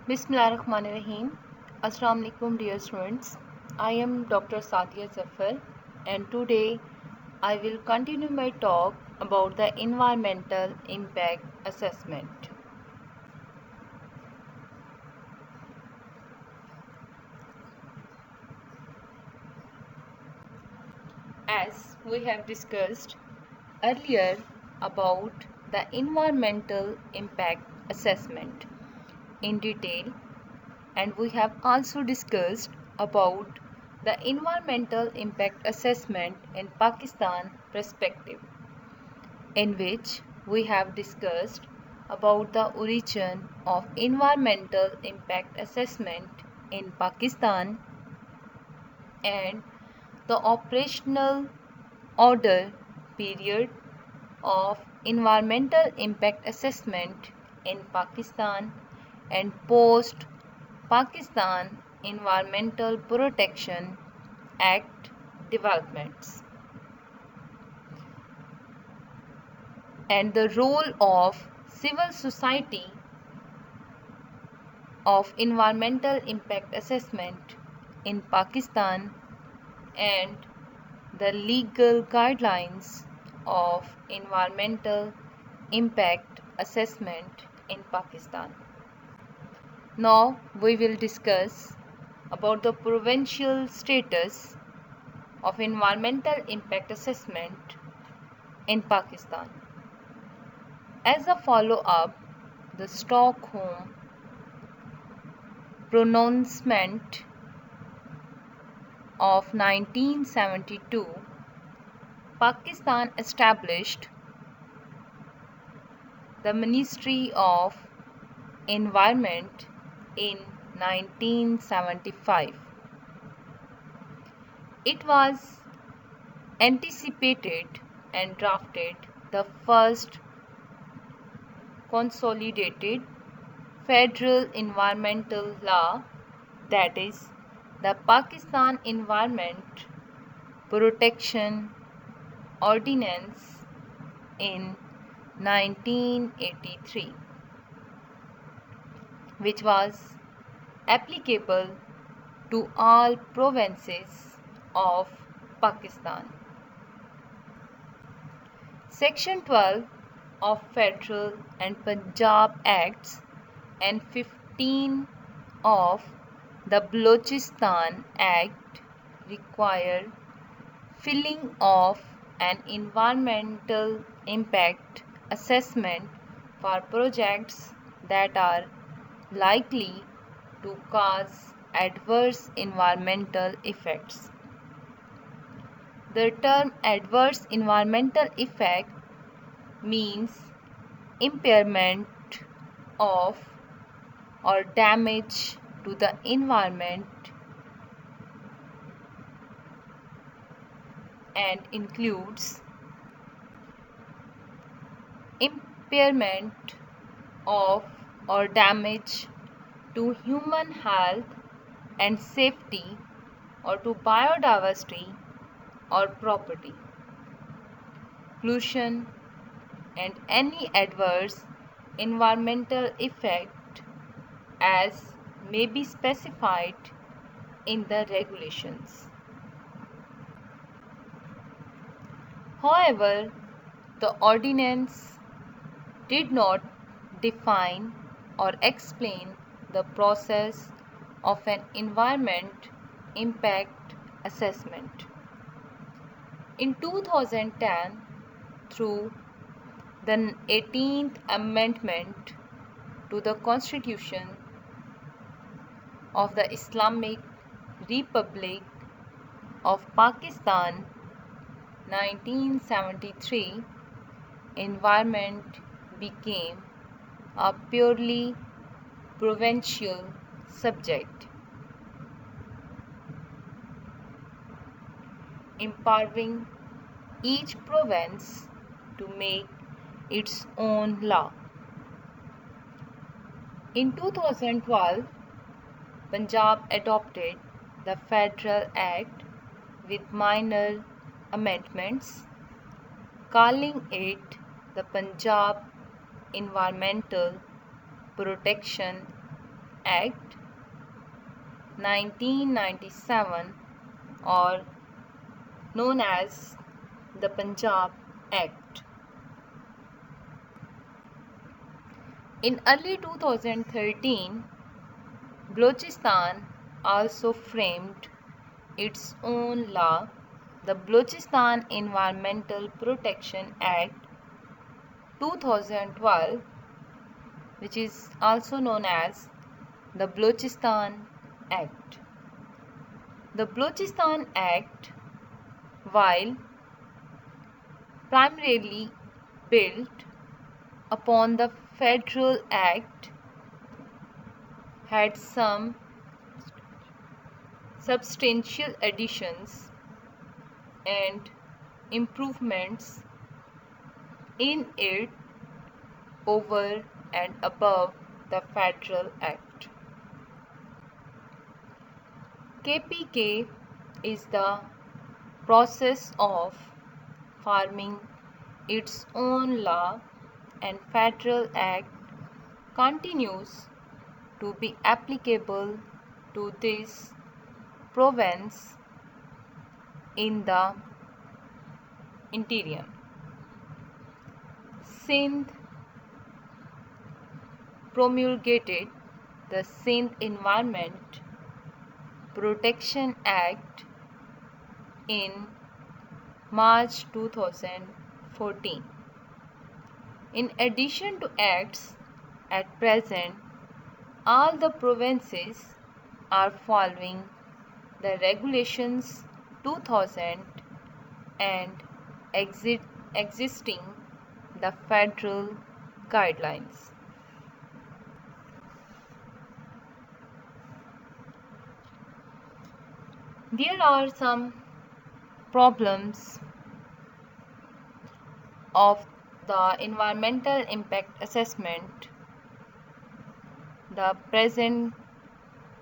Bismillahirrahmanirrahim. Assalamu alaikum dear students. I am Dr. Sadia Zafar and today I will continue my talk about the environmental impact assessment. As we have discussed earlier about the environmental impact assessment in detail, and we have also discussed about the environmental impact assessment in Pakistan perspective, in which we have discussed about the origin of environmental impact assessment in Pakistan and the operational order period of environmental impact assessment in Pakistan and post Pakistan Environmental Protection Act developments, and the role of civil society of environmental impact assessment in Pakistan and the legal guidelines of environmental impact assessment in Pakistan. Now we will discuss about the provincial status of environmental impact assessment in Pakistan. As a follow-up, the Stockholm pronouncement of 1972, Pakistan established the Ministry of Environment in 1975. It was anticipated and drafted the first consolidated federal environmental law, that is, the Pakistan Environment Protection Ordinance in 1983, which was applicable to all provinces of Pakistan. Section 12 of Federal and Punjab Acts and 15 of the Balochistan Act require filing of an environmental impact assessment for projects that are likely to cause adverse environmental effects. The term adverse environmental effect means impairment of or damage to the environment and includes impairment of or damage to human health and safety or to biodiversity or property, pollution, and any adverse environmental effect as may be specified in the regulations. However, the ordinance did not define or explain the process of an environment impact assessment. In 2010, through the 18th Amendment to the Constitution of the Islamic Republic of Pakistan 1973, environment became a purely provincial subject, empowering each province to make its own law. In 2012, Punjab adopted the Federal Act with minor amendments, calling it the Punjab Environmental Protection Act 1997, or known as the Punjab Act. In early 2013, Balochistan also framed its own law, the Balochistan Environmental Protection Act 2012, which is also known as the Balochistan Act. The Balochistan Act, while primarily built upon the Federal Act, had some substantial additions and improvements in it over and above the Federal Act. KPK is the process of forming its own law, and Federal Act continues to be applicable to this province in the interior. Sindh promulgated the Sindh Environment Protection Act in March 2014. In addition to acts, at present, all the provinces are following the Regulations 2000 and existing the federal guidelines. There are some problems of the environmental impact assessment. The present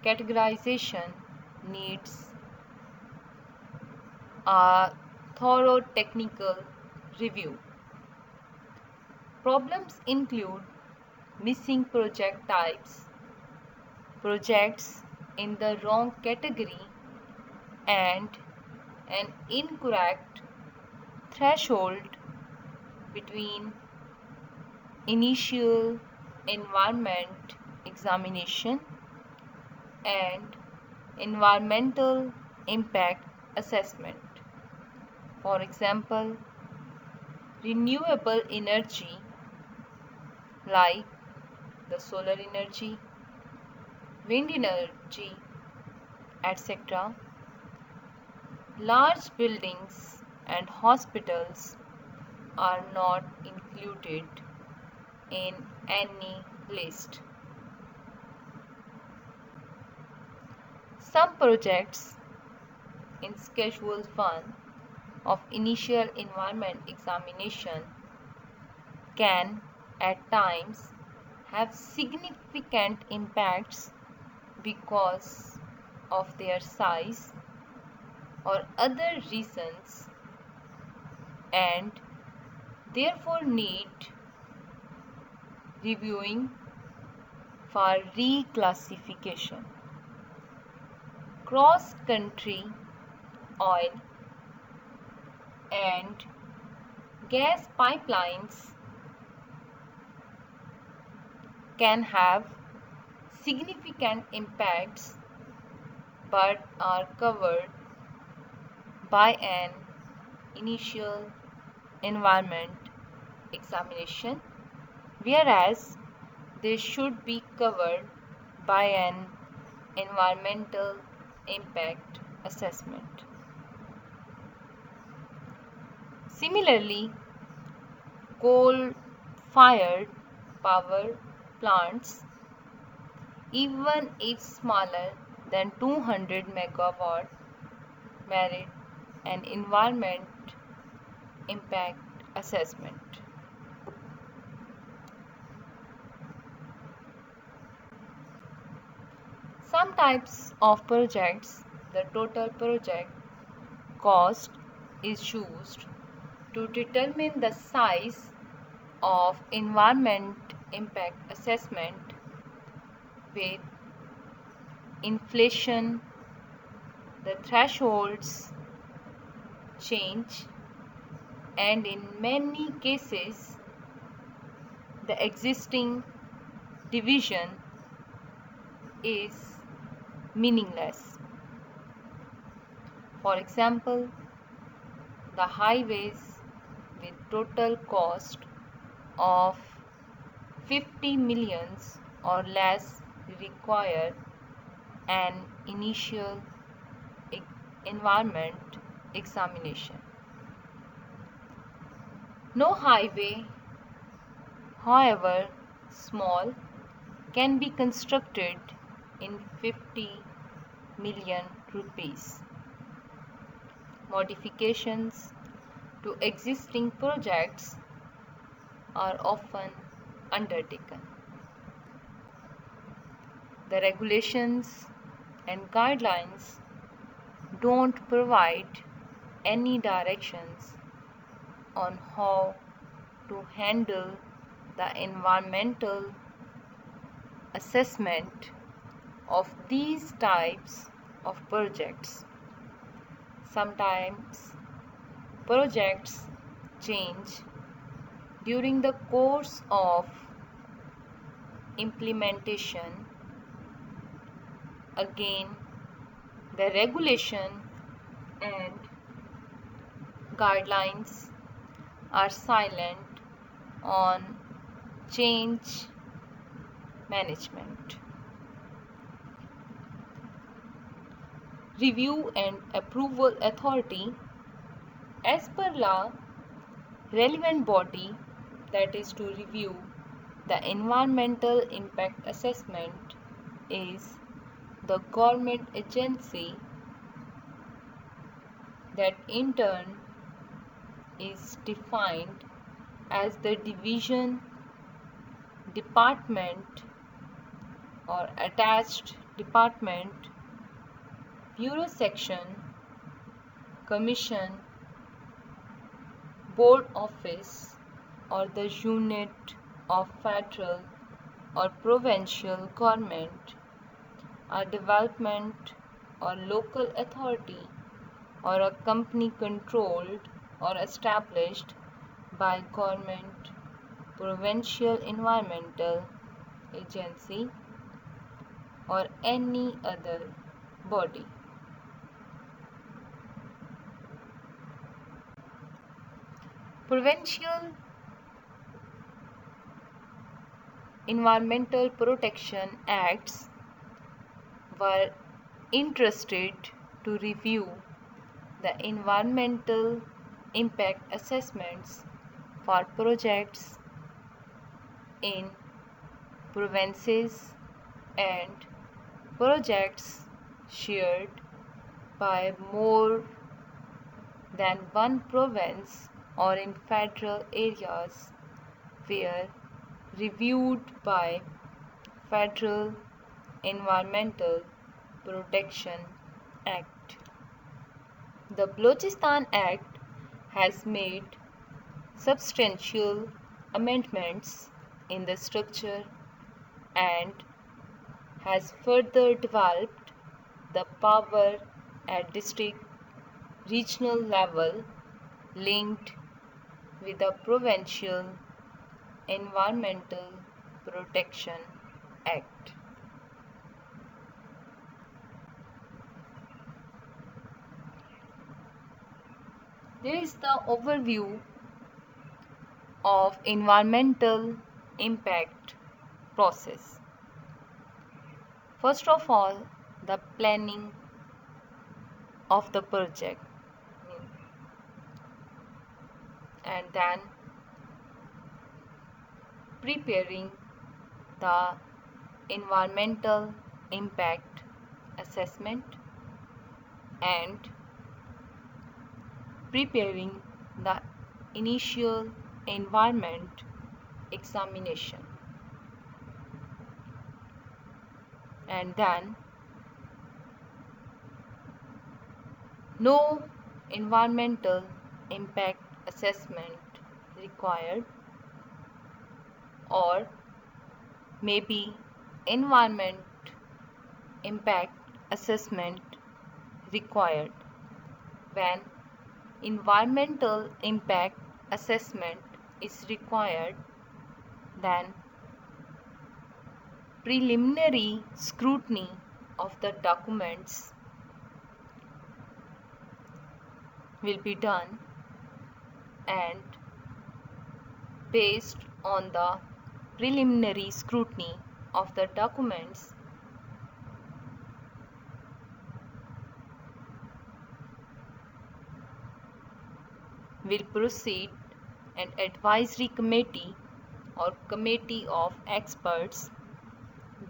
categorization needs a thorough technical review. Problems include missing project types, projects in the wrong category, and an incorrect threshold between initial environment examination and environmental impact assessment. For example, renewable energy like the solar energy, wind energy, etc. Large buildings and hospitals are not included in any list. Some projects in Schedule 1 of initial environment examination can at times have significant impacts because of their size or other reasons, and therefore need reviewing for reclassification. Cross-country oil and gas pipelines can have significant impacts but are covered by an initial environment examination, whereas they should be covered by an environmental impact assessment. Similarly, coal-fired power plants, even if smaller than 200 megawatt, merit an environment impact assessment. Some types of projects, the total project cost is used to determine the size of environment impact assessment, with inflation, the thresholds change, and in many cases, the existing division is meaningless. For example, the highways with total cost of 50 millions or less require an initial environment examination. No highway, however small, can be constructed in 50 million rupees. Modifications to existing projects are often undertaken. The regulations and guidelines don't provide any directions on how to handle the environmental assessment of these types of projects. Sometimes projects change during the course of implementation. Again, the regulation and guidelines are silent on change management. Review and approval authority. As per law, relevant body that is to review the environmental impact assessment is the government agency that in turn is defined as the division, department or attached department, bureau section, commission, board office or the unit of federal or provincial government, a development or local authority or a company controlled or established by government, provincial environmental agency or any other body. Provincial Environmental Protection Acts were entrusted to review the environmental impact assessments for projects in provinces and projects shared by more than one province or in federal areas were reviewed by Federal Environmental Protection Act. The Balochistan Act has made substantial amendments in the structure and has further developed the power at district, regional level linked with the Provincial Environmental Protection Act. There is the overview of environmental impact process. First of all, the planning of the project, and then preparing the environmental impact assessment and preparing the initial environment examination, and then no environmental impact assessment required, or maybe environment impact assessment required. When environmental impact assessment is required, then preliminary scrutiny of the documents will be done, and based on the preliminary scrutiny of the documents, will proceed an advisory committee or committee of experts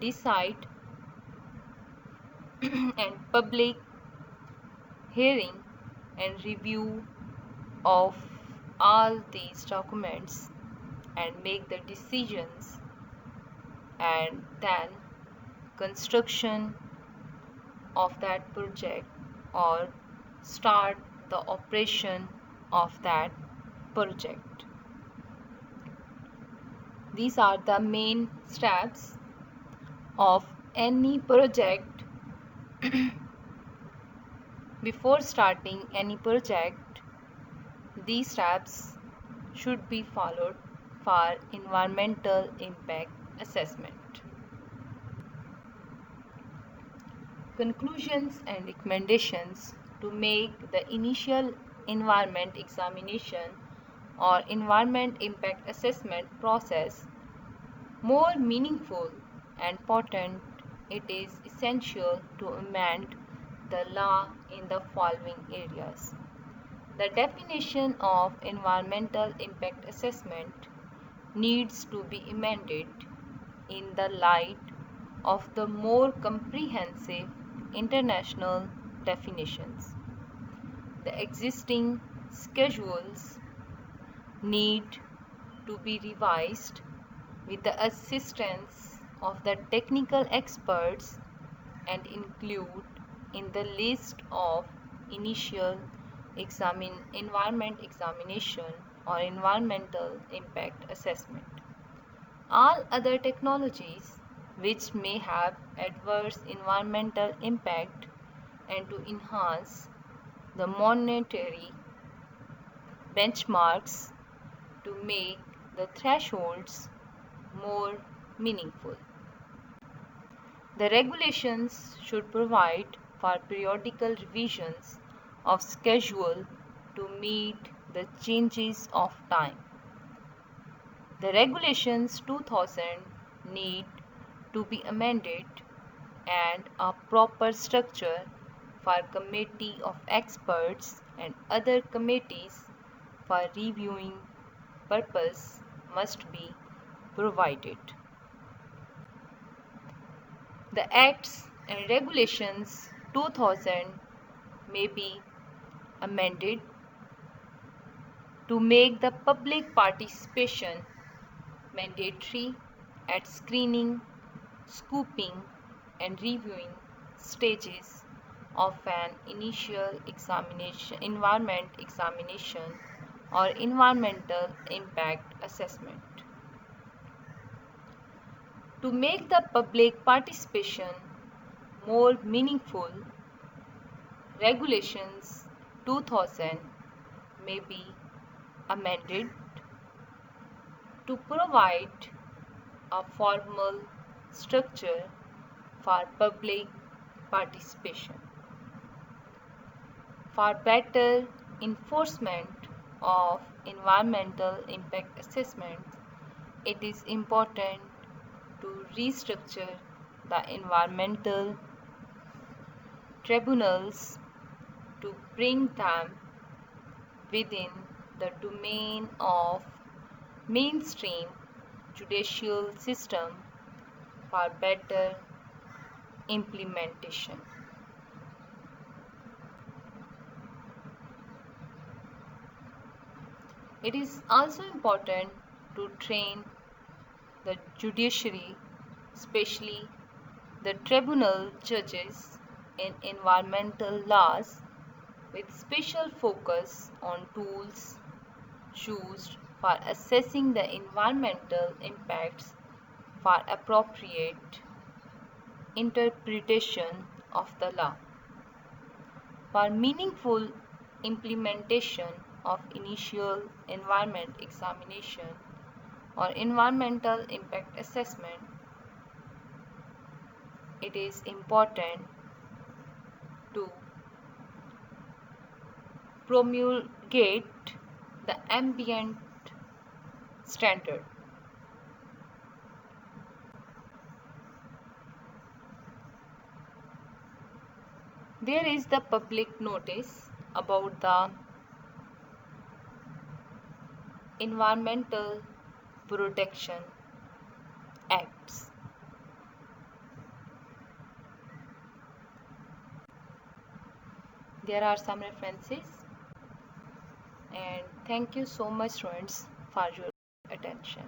decide and public hearing and review of all these documents and make the decisions, and then construction of that project or start the operation of that project. These are the main steps of any project. Before starting any project, these steps should be followed for environmental impact assessment. Conclusions and recommendations to make the initial environment examination or environment impact assessment process more meaningful and potent, it is essential to amend the law in the following areas. The definition of environmental impact assessment needs to be amended in the light of the more comprehensive international definitions. The existing schedules need to be revised with the assistance of the technical experts and include in the list of initial environment examination or environmental impact assessment all other technologies which may have adverse environmental impact, and to enhance the monetary benchmarks to make the thresholds more meaningful. The regulations should provide for periodical revisions of schedule to meet the changes of time. The regulations 2000 need to be amended, and a proper structure for committee of experts and other committees for reviewing purpose must be provided. The Acts and Regulations 2000 may be amended to make the public participation mandatory at screening, scoping, and reviewing stages of an initial environment examination or environmental impact assessment. To make the public participation more meaningful, Regulations 2000 may be amended to provide a formal structure for public participation. For better enforcement of environmental impact assessments, it is important to restructure the environmental tribunals to bring them within the domain of mainstream judicial system for better implementation. It is also important to train the judiciary, especially the tribunal judges, in environmental laws with special focus on tools used for assessing the environmental impacts for appropriate interpretation of the law. For meaningful implementation of initial environment examination or environmental impact assessment, it is important to promulgate the ambient standard. There is the public notice about the Environmental Protection Acts. There are some references, and thank you so much, friends, for your attention.